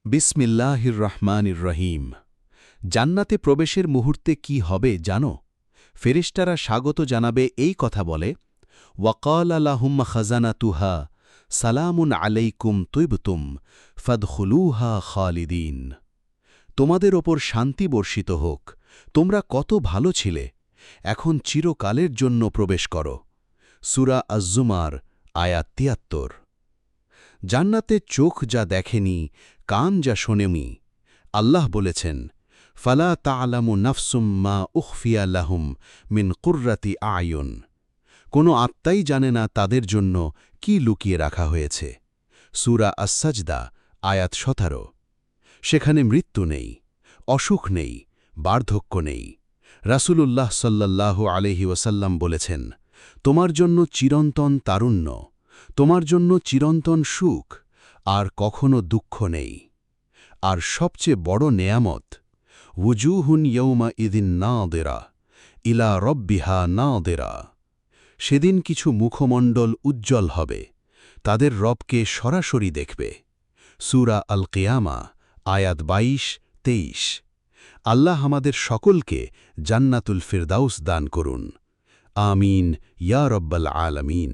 বিসমিল্লাহির রহমানির রহিম। জান্নাতে প্রবেশের মুহূর্তে কি হবে জানো? ফেরেশতারা স্বাগত জানাবে এই কথা বলে, ওয়াকাল আলাহুম্মা খাজানাতুহা সালামুন আলাইকুম তুইবতুম ফাদখুলুহা খালিদিন। তোমাদের ওপর শান্তি বর্ষিত হোক, তোমরা কত ভালো ছিলে, এখন চিরকালের জন্য প্রবেশ করো। সূরা আজ-জুমার আয়াত ৭৩। জান্নাতে চোখ যা দেখেনি, কান যা শোনেনি, আল্লাহ বলেছেন, ফালা তা'লামু নাফসুম মা উখফিয়া লাহুম মিন কুররাতি আয়ুন। কোনো আত্মাই জানে না তাদের জন্য কি লুকিয়ে রাখা হয়েছে। সূরা আস-সাজদা আয়াত ১৭। সেখানে মৃত্যু নেই, অসুখ নেই, বার্ধক্য নেই। রাসূলুল্লাহ সাল্লাল্লাহু আলাইহি ওয়াসাল্লাম বলেছেন, তোমার জন্য চিরন্তন তারুণ্য, তোমার জন্য চিরন্তন সুখ, আর কখনো দুঃখ নেই। আর সবচেয়ে বড় নেয়ামত, ওয়ুজুহুন ইয়াউমা ইযিন নাযিরা ইলা রাব্বিহা নাযিরা। সেদিন কিছু মুখমণ্ডল উজ্জ্বল হবে, তাদের রবকে সরাসরি দেখবে। সূরা আল কিয়ামা আয়াত ২২-২৩। আল্লাহ আমাদের সকলকে জান্নাতুল ফিরদাউস দান করুন। আমিন ইয়া রব্বাল আলামিন।